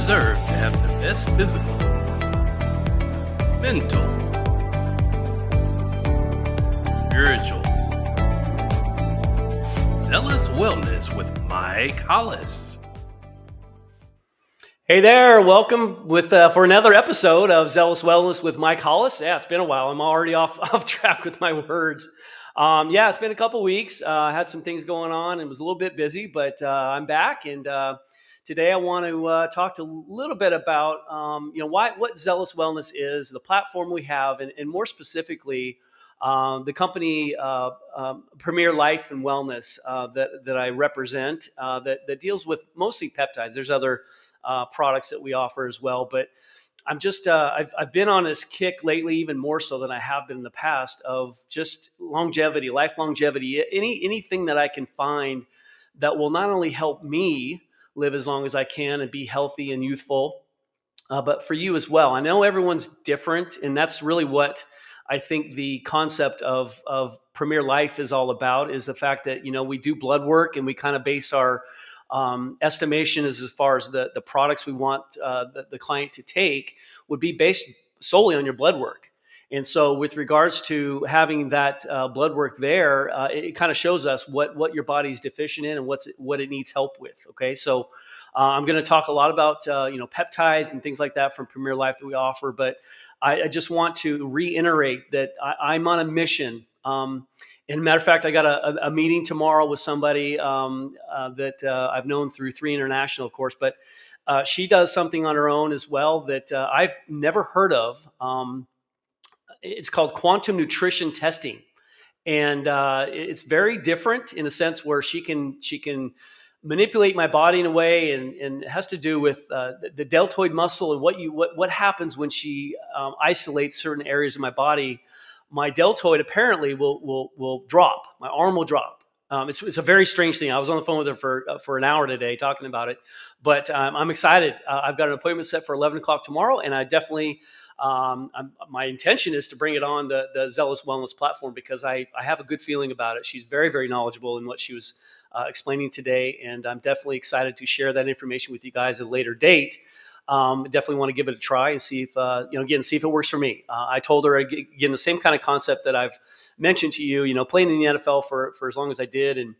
deserve to have the best physical, mental, spiritual, Zealous Wellness with Mike Hollis. Hey there, welcome for another episode of Zealous Wellness with Mike Hollis. Yeah, it's been a while. I'm already off track with my words. It's been a couple weeks. I had some things going on and was a little bit busy, but I'm back. And today I want to talk a little bit about what Zealous Wellness is, the platform we have, and more specifically, the company Premier Life and Wellness that I represent that deals with mostly peptides. There's other products that we offer as well, but I'm just I've been on this kick lately, even more so than I have been in the past, of just longevity, life longevity, anything that I can find that will not only help me live as long as I can and be healthy and youthful, but for you as well. I know everyone's different, and that's really what I think the concept of Premier Life is all about, is the fact that, we do blood work and we kind of base our estimation as far as the products we want the client to take would be based solely on your blood work. And so with regards to having that blood work there, it kind of shows us what your body's deficient in and what it needs help with. Okay. So I'm going to talk a lot about, peptides and things like that from Premier Life that we offer, but I just want to reiterate that I'm on a mission. And matter of fact, I got a meeting tomorrow with somebody that I've known through 3 International, of course, but she does something on her own as well that I've never heard of. It's called quantum nutrition testing. And it's very different in a sense where she can manipulate my body in a way, and it has to do with the deltoid muscle and what happens when she isolates certain areas of my body. My deltoid apparently will drop. My arm will drop. It's a very strange thing. I was on the phone with her for an hour today talking about it, but I'm excited. I've got an appointment set for 11 o'clock tomorrow, and I definitely my intention is to bring it on the Zealous Wellness platform because I have a good feeling about it. She's very, very knowledgeable in what she was explaining today, and I'm definitely excited to share that information with you guys at a later date. Definitely want to give it a try and see if see if it works for me. I told her again the same kind of concept that I've mentioned to you. Playing in the NFL for as long as I did, and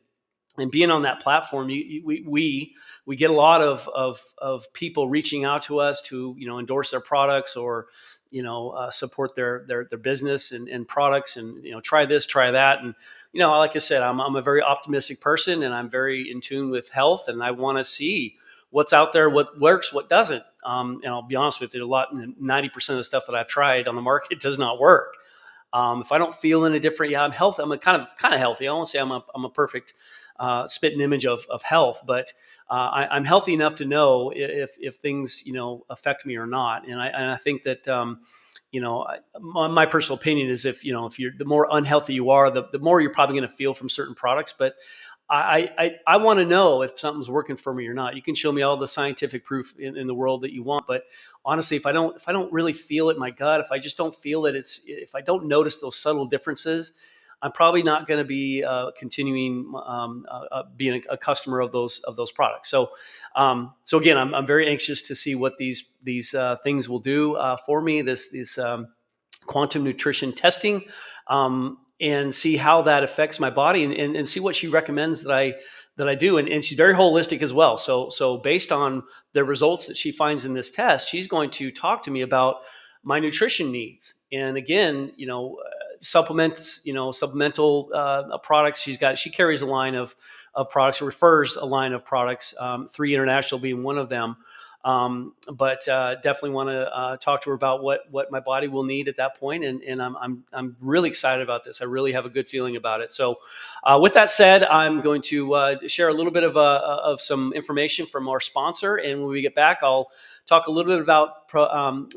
being on that platform, we get a lot of people reaching out to us to endorse their products or support their business and products, and try this, try that, and like I said, I'm a very optimistic person, and I'm very in tune with health, and I want to see what's out there, what works, what doesn't. And I'll be honest with you, 90% of the stuff that I've tried on the market does not work. If I don't feel any different, I'm healthy. I'm a kind of healthy. I won't say I'm a perfect spitting image of health, but I'm healthy enough to know if things affect me or not. And I think that my personal opinion is if you're the more unhealthy you are, the more you're probably going to feel from certain products. But I want to know if something's working for me or not. You can show me all the scientific proof in the world that you want, but honestly, if I don't really feel it in my gut, if I just don't feel that if I don't notice those subtle differences, I'm probably not going to be continuing being a customer of those products. So again, I'm very anxious to see what these things will do for me. This quantum nutrition testing. And see how that affects my body, and see what she recommends that I do. And she's very holistic as well. So based on the results that she finds in this test, she's going to talk to me about my nutrition needs. And again, supplements, supplemental products. She carries a line of products, or refers a line of products, 3 International being one of them. But definitely want to talk to her about what my body will need at that point, and I'm really excited about this. I really have a good feeling about it. So, with that said, I'm going to share a little bit of some information from our sponsor, and when we get back, I'll talk a little bit about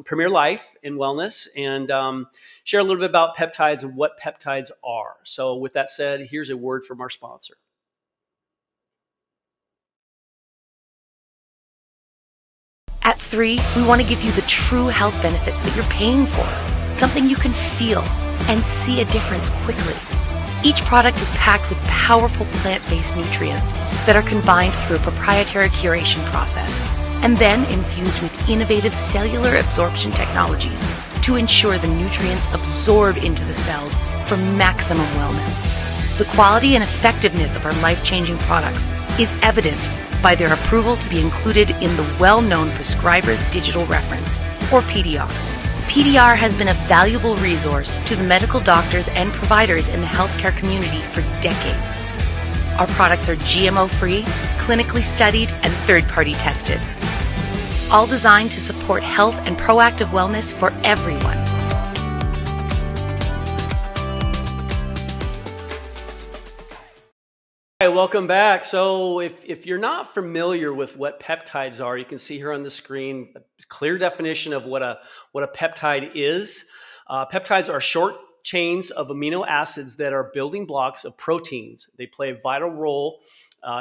Premier Life and Wellness, and share a little bit about peptides and what peptides are. So, with that said, here's a word from our sponsor. At 3, we want to give you the true health benefits that you're paying for, something you can feel and see a difference quickly. Each product is packed with powerful plant-based nutrients that are combined through a proprietary curation process. and then infused with innovative cellular absorption technologies to ensure the nutrients absorb into the cells for maximum wellness. The quality and effectiveness of our life-changing products is evident by their approval to be included in the well-known Prescriber's Digital Reference, or PDR. PDR has been a valuable resource to the medical doctors and providers in the healthcare community for decades. Our products are GMO-free, clinically studied, and third-party tested, all designed to support health and proactive wellness for everyone. Hi, welcome back. So if you're not familiar with what peptides are, you can see here on the screen a clear definition of what a peptide is. Peptides are short chains of amino acids that are building blocks of proteins. They play a vital role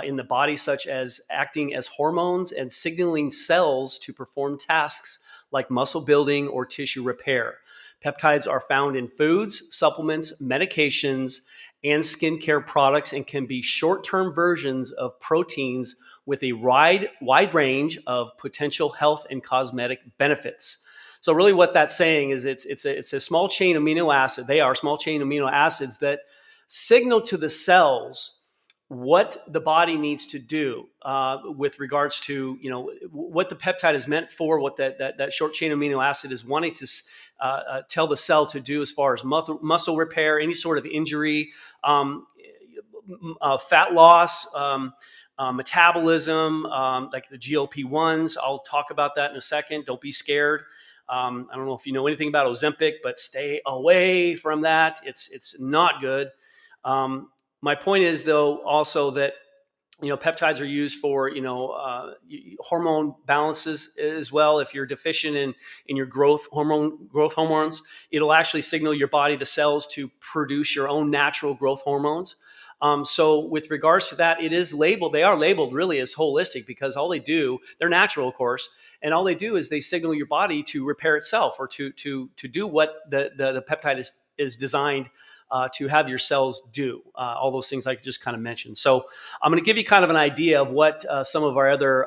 in the body, such as acting as hormones and signaling cells to perform tasks like muscle building or tissue repair. Peptides are found in foods, supplements, medications, and skincare products, and can be short-term versions of proteins with a wide range of potential health and cosmetic benefits. So really what that's saying is it's a small chain amino acid. They are small chain amino acids that signal to the cells what the body needs to do with regards to, what the peptide is meant for, what that short chain amino acid is wanting to tell the cell to do as far as muscle repair, any sort of injury, fat loss, metabolism, like the GLP-1s. I'll talk about that in a second. Don't be scared. I don't know if you know anything about Ozempic, but stay away from that. It's not good. My point is, though, also that peptides are used for hormone balances as well. If you're deficient in your growth hormones, it'll actually signal your body, the cells, to produce your own natural growth hormones. So with regards to that, they are labeled really as holistic, because all they do, they're natural, of course, and all they do is they signal your body to repair itself, or to do what the peptide is designed to have your cells do, all those things I just kind of mentioned. So I'm going to give you kind of an idea of what some of our other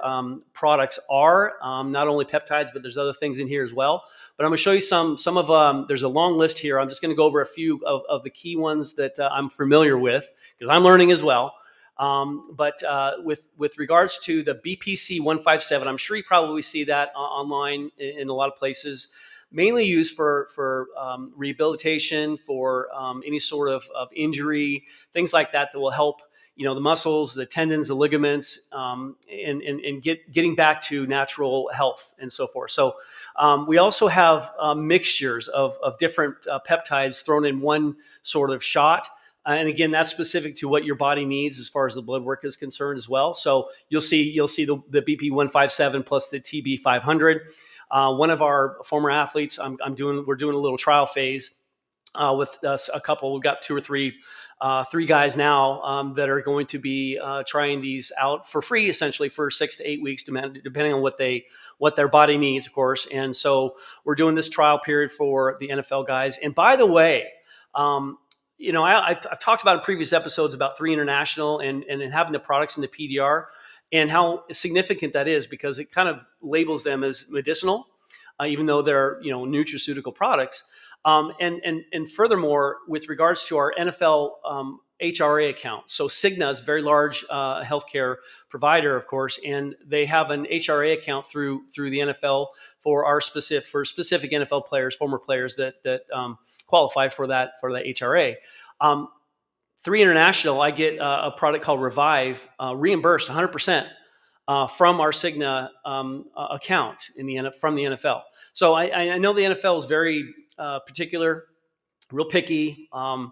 products are, not only peptides, but there's other things in here as well. But I'm going to show you some of, there's a long list here. I'm just going to go over a few of the key ones that I'm familiar with, because I'm learning as well. But with regards to the BPC 157, I'm sure you probably see that online in a lot of places. Mainly used for rehabilitation, for any sort of injury, things like that will help the muscles, the tendons, the ligaments, and getting back to natural health and so forth. So we also have mixtures of different peptides thrown in one sort of shot. And again, that's specific to what your body needs as far as the blood work is concerned as well. So you'll see the BP 157 plus the TB 500. One of our former athletes, we're doing a little trial phase with a couple. We've got two or three guys now that are going to be trying these out for free, essentially for 6 to 8 weeks, depending on what their body needs, of course. And so we're doing this trial period for the NFL guys. And by the way, I've talked about in previous episodes about 3 International and having the products in the PDR, and how significant that is, because it kind of labels them as medicinal, even though they're nutraceutical products. And furthermore, with regards to our NFL HRA account, so Cigna is a very large healthcare provider, of course, and they have an HRA account through the NFL for specific NFL players, former players that qualify for that HRA. 3 International, I get a product called Revive, reimbursed 100% from our Cigna account from the NFL. So I know the NFL is very particular, real picky, a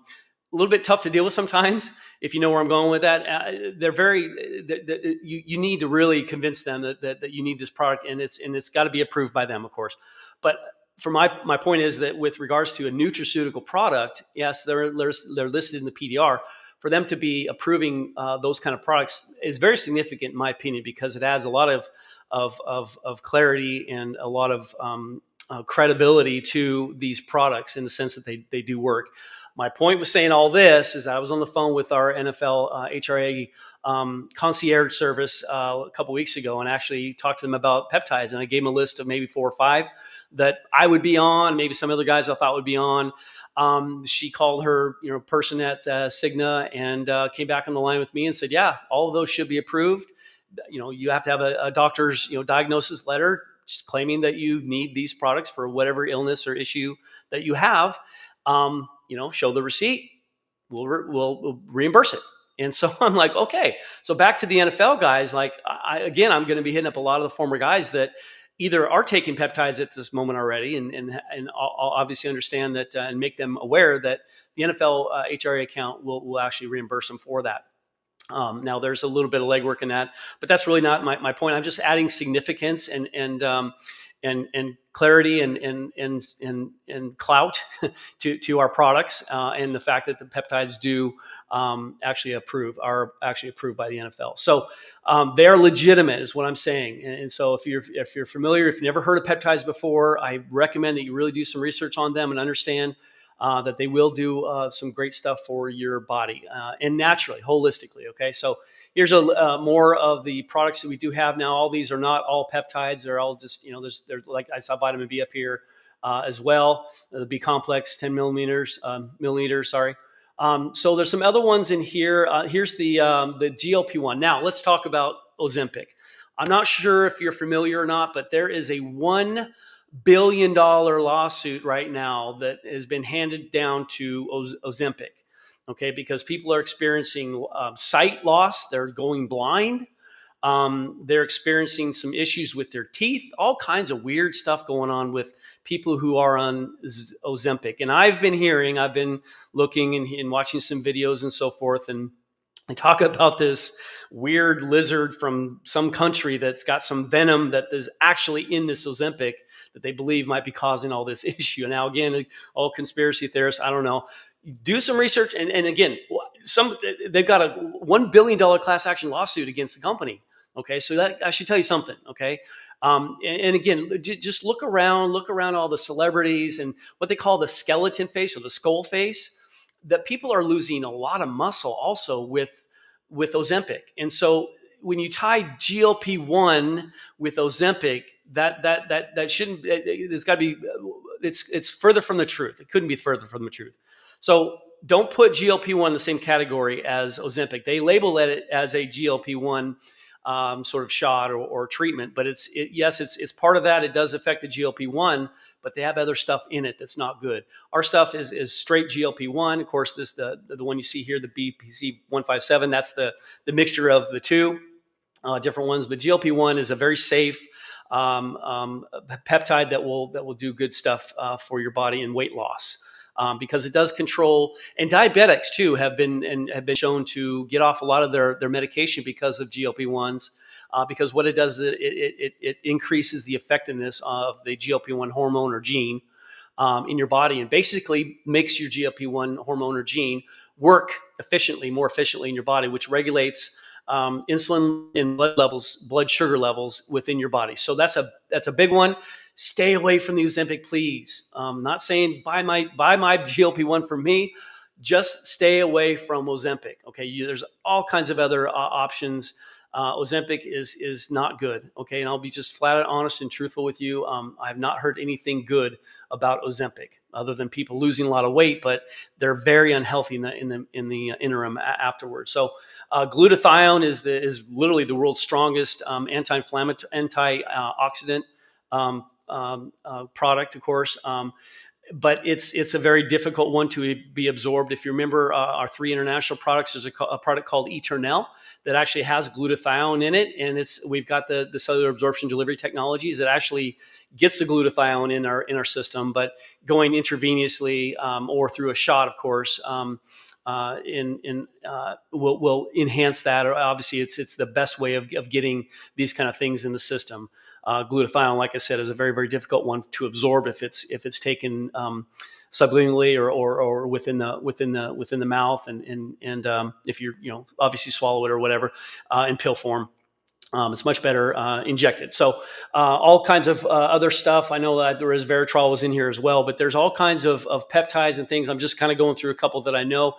little bit tough to deal with sometimes, if you know where I'm going with that. They're you need to really convince them that you need this product, and it's got to be approved by them, of course. But for my point is that with regards to a nutraceutical product, yes, they're listed in the PDR. For them to be approving those kind of products is very significant, in my opinion, because it adds a lot of clarity and a lot of credibility to these products, in the sense that they do work. My point with saying all this is I was on the phone with our NFL HRA concierge service a couple weeks ago and actually talked to them about peptides. And I gave them a list of maybe 4 or 5 that I would be on, maybe some other guys I thought would be on. She called her, person at Cigna and came back on the line with me and said, yeah, all of those should be approved. You have to have a doctor's, diagnosis letter claiming that you need these products for whatever illness or issue that you have. Show the receipt. We'll reimburse it. And so I'm like, okay. So back to the NFL guys, like I'm going to be hitting up a lot of the former guys that either are taking peptides at this moment already, and I'll obviously understand that and make them aware that the NFL HRA account will actually reimburse them for that. Now there's a little bit of legwork in that, but that's really not my point. I'm just adding significance and clarity and clout to our products, and the fact that the peptides are actually approved by the NFL. So they are legitimate, is what I'm saying. And so if you're familiar, if you've never heard of peptides before, I recommend that you really do some research on them and understand that they will do some great stuff for your body and naturally, holistically. Okay, so here's more of the products that we do have now. All these are not all peptides; they're all just there's like I saw vitamin B up here as well. The B complex, 10 milliliters. Sorry. So there's some other ones in here. Here's the GLP-1. Now let's talk about Ozempic. I'm not sure if you're familiar or not, but there is a $1 billion lawsuit right now that has been handed down to Ozempic. Okay, because people are experiencing sight loss. They're going blind. They're experiencing some issues with their teeth, all kinds of weird stuff going on with people who are on Ozempic. And I've been looking and watching some videos and so forth. And I talk about this weird lizard from some country that's got some venom that is actually in this Ozempic that they believe might be causing all this issue. Now, again, all conspiracy theorists, I don't know. Do some research. And again, they've got a $1 billion class action lawsuit against the company. Okay, so that I should tell you something. Okay, and again, just look around all the celebrities and what they call the skeleton face or the skull face. That people are losing a lot of muscle also with Ozempic, and so when you tie GLP-1 with Ozempic, that shouldn't. It's got to be. It's further from the truth. It couldn't be further from the truth. So don't put GLP-1 in the same category as Ozempic. They label it as a GLP-1 sort of shot or treatment, but it's part of that. It does affect the GLP-1, but they have other stuff in it that's not good. Our stuff is straight GLP-1. Of course, the one you see here, the BPC 157, that's the mixture of the two different ones. But GLP-1 is a very safe peptide that will do good stuff for your body and weight loss. Because it does control, and diabetics too have been shown to get off a lot of their medication because of GLP-1s. Because what it does is it increases the effectiveness of the GLP-1 hormone or gene in your body, and basically makes your GLP-1 hormone or gene work more efficiently in your body, which regulates insulin and blood sugar levels within your body. So that's a big one. Stay away from the Ozempic, please. Not saying buy my GLP-1 from me. Just stay away from Ozempic. Okay, there's all kinds of other options. Ozempic is not good. Okay, and I'll be just flat out honest and truthful with you. I've not heard anything good about Ozempic, other than people losing a lot of weight, but they're very unhealthy in the interim afterwards. So glutathione is literally the world's strongest antioxidant product, of course. But it's a very difficult one to be absorbed. If you remember our 3 international products, there's a product called Eternel that actually has glutathione in it, and we've got the cellular absorption delivery technologies that actually gets the glutathione in our system. But going intravenously or through a shot, of course, will enhance that. Or obviously, it's the best way of getting these kind of things in the system. Glutathione, like I said, is a very, very difficult one to absorb if it's taken sublingually or within the mouth, and if you obviously swallow it or whatever in pill form. It's much better injected. So all kinds of other stuff. I know that the resveratrol was in here as well, but there's all kinds of peptides and things. I'm just kind of going through a couple that I know.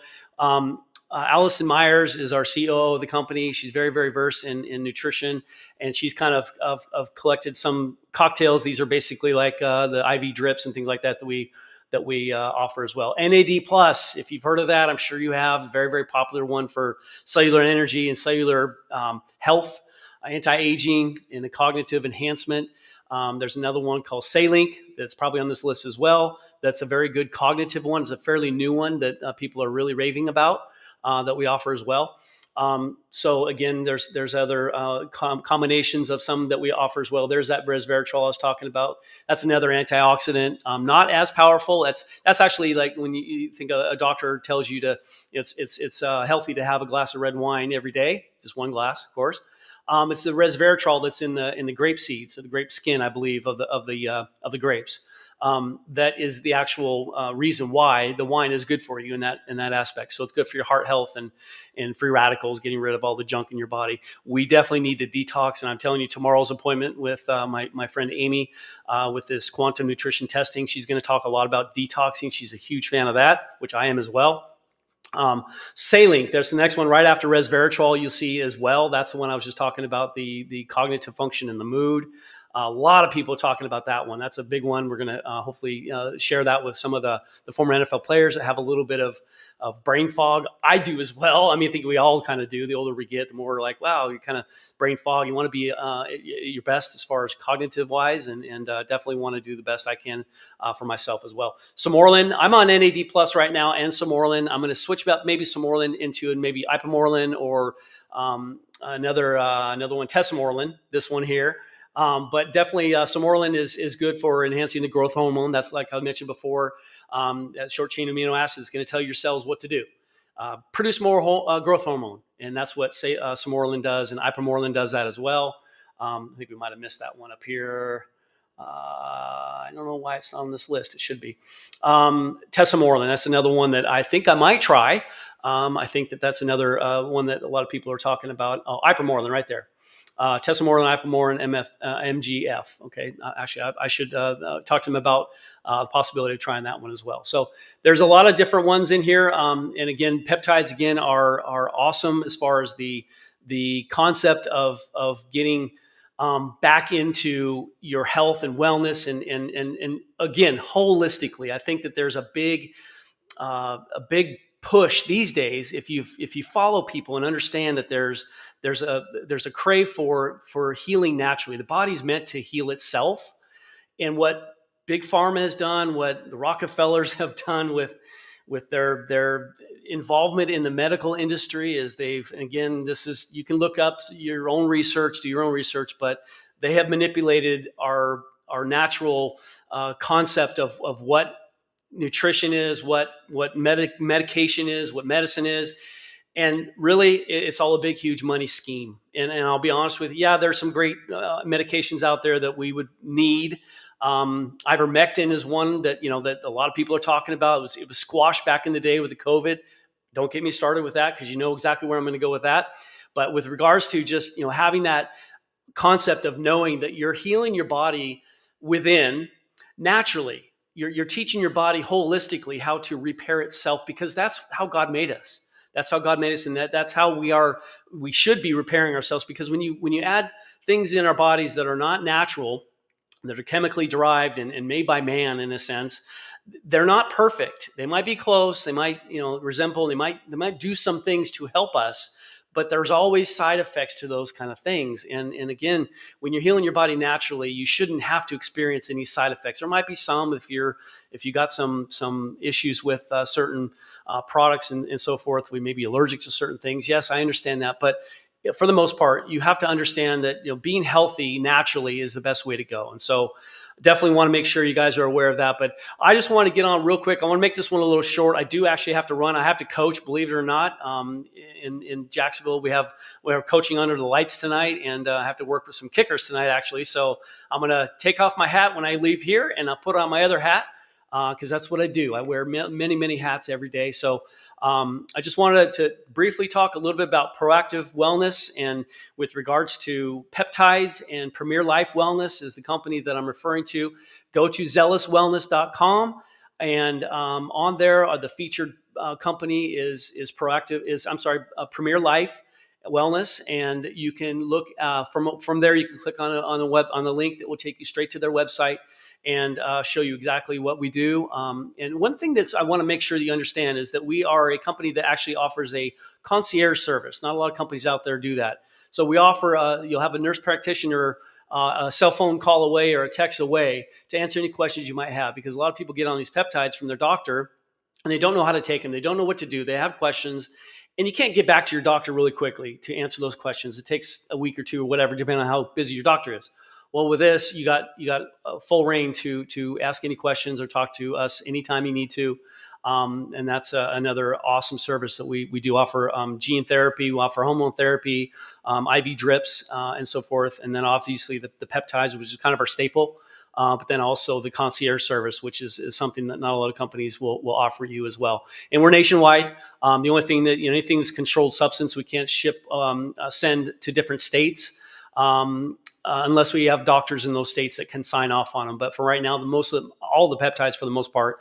Allison Myers is our COO of the company. She's very, very versed in nutrition, and she's kind of collected some cocktails. These are basically like the IV drips and things like that that we offer as well. NAD Plus, if you've heard of that, I'm sure you have. Very, very popular one for cellular energy and cellular health, anti-aging, and the cognitive enhancement. There's another one called Zealous that's probably on this list as well. That's a very good cognitive one. It's a fairly new one that people are really raving about that we offer as well. So again, there's other combinations of some that we offer as well. There's that resveratrol I was talking about. That's another antioxidant, not as powerful. That's actually like when you think a doctor tells you to, it's healthy to have a glass of red wine every day, just one glass, of course. It's the resveratrol that's in the grape seeds, or the grape skin, I believe, of the grapes. That is the actual reason why the wine is good for you in that aspect. So it's good for your heart health and free radicals, getting rid of all the junk in your body. We definitely need to detox, and I'm telling you, tomorrow's appointment with my friend Amy with this quantum nutrition testing, she's going to talk a lot about detoxing. She's a huge fan of that, which I am as well. Zealous, there's the next one right after resveratrol you'll see as well. That's the one I was just talking about, the cognitive function and the mood. A lot of people are talking about that one. That's a big one. We're going to hopefully share that with some of the former NFL players that have a little bit of brain fog. I do as well. I mean, I think we all kind of do. The older we get, the more we're like, wow, you kind of brain fog. You want to be your best as far as cognitive wise, and definitely want to do the best I can for myself as well. Samorlin, I'm on NAD Plus right now, and Samorlin. I'm going to switch about maybe Samorlin into maybe Ipamorelin or another one, Tesamorelin, this one here. But definitely Samorlin is good for enhancing the growth hormone. That's like I mentioned before. That short chain amino acid is going to tell your cells what to do. Produce more growth hormone. And that's what Samorlin does. And Ipamorelin does that as well. I think we might have missed that one up here. I don't know why it's not on this list. It should be. Tesamorelin, that's another one that I think I might try. I think that's another one that a lot of people are talking about. Oh, Ipamorelin right there. Tesamorelin, Ipamorelin, MGF. Okay, actually, I should talk to them about the possibility of trying that one as well. So there's a lot of different ones in here. And again, peptides again are awesome as far as the concept of getting back into your health and wellness and again holistically. I think that there's a big push these days if you follow people and understand that there's a crave for healing naturally. The body's meant to heal itself, and what Big Pharma has done, what the Rockefellers have done with their involvement in the medical industry is you can look up your own research, do your own research, but they have manipulated our natural concept of what nutrition is, what medication is, what medicine is. And really, it's all a big, huge money scheme. And I'll be honest with you, yeah, there's some great medications out there that we would need. Ivermectin is one that a lot of people are talking about. It was squashed back in the day with the COVID. Don't get me started with that, because you know exactly where I'm going to go with that. But with regards to just having that concept of knowing that you're healing your body within naturally. You're teaching your body holistically how to repair itself, because that's how God made us. That's how God made us, and that's how we should be repairing ourselves. Because when you add things in our bodies that are not natural, that are chemically derived and made by man in a sense, they're not perfect. They might be close, they might resemble, they might do some things to help us, but there's always side effects to those kind of things. And again, when you're healing your body naturally, you shouldn't have to experience any side effects. There might be some if you got some issues with certain products and so forth. We may be allergic to certain things. Yes, I understand that, but for the most part, you have to understand that being healthy naturally is the best way to go. And so definitely want to make sure you guys are aware of that. But I just want to get on real quick. I want to make this one a little short. I do actually have to run. I have to coach, believe it or not. In Jacksonville, we're coaching under the lights tonight, and I have to work with some kickers tonight, actually. So I'm going to take off my hat when I leave here, and I'll put on my other hat, because that's what I do. I wear many, many hats every day. So I just wanted to briefly talk a little bit about proactive wellness, and with regards to peptides, and Premier Life Wellness is the company that I'm referring to. Go to zealouswellness.com, and on there the featured company is Premier Life Wellness, and you can look from there. You can click on the link that will take you straight to their website and show you exactly what we do. And one thing that I want to make sure that you understand is that we are a company that actually offers a concierge service. Not a lot of companies out there do that. So we offer, you'll have a nurse practitioner a cell phone call away or a text away to answer any questions you might have, because a lot of people get on these peptides from their doctor and they don't know how to take them. They don't know what to do. They have questions, and you can't get back to your doctor really quickly to answer those questions. It takes a week or two or whatever, depending on how busy your doctor is. Well, with this, you got full reign to ask any questions or talk to us anytime you need to. And that's another awesome service that we do offer. Gene therapy, we offer hormone therapy, IV drips, and so forth. And then obviously the peptides, which is kind of our staple. But then also the concierge service, which is something that not a lot of companies will offer you as well. And we're nationwide. The only thing that, anything that's controlled substance, we can't send to different states. Unless we have doctors in those states that can sign off on them. But for right now, all the peptides for the most part,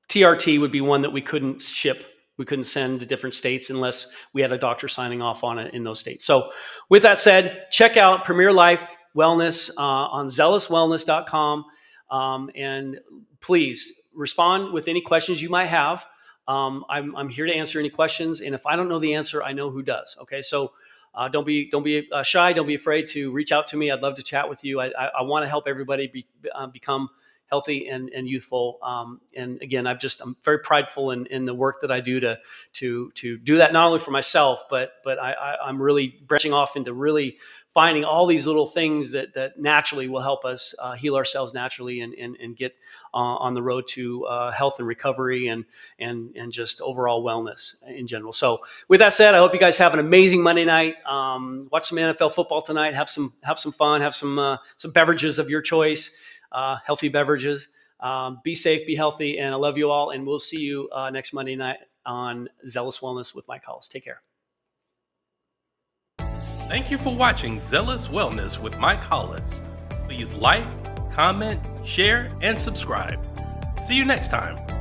TRT would be one that we couldn't ship. We couldn't send to different states unless we had a doctor signing off on it in those states. So with that said, check out Premier Life Wellness on zealouswellness.com. And please respond with any questions you might have. I'm here to answer any questions. And if I don't know the answer, I know who does. Okay. So don't be shy. Don't be afraid to reach out to me. I'd love to chat with you. I want to help everybody become healthy and youthful. And again, I'm very prideful in the work that I do to do that, not only for myself, but I'm really branching off into really finding all these little things that naturally will help us heal ourselves naturally and get on the road to health and recovery and just overall wellness in general. So with that said, I hope you guys have an amazing Monday night. Watch some NFL football tonight. Have some fun. Have some beverages of your choice. Healthy beverages. Be safe, be healthy, and I love you all. And we'll see you next Monday night on Zealous Wellness with Mike Hollis. Take care. Thank you for watching Zealous Wellness with Mike Hollis. Please like, comment, share, and subscribe. See you next time.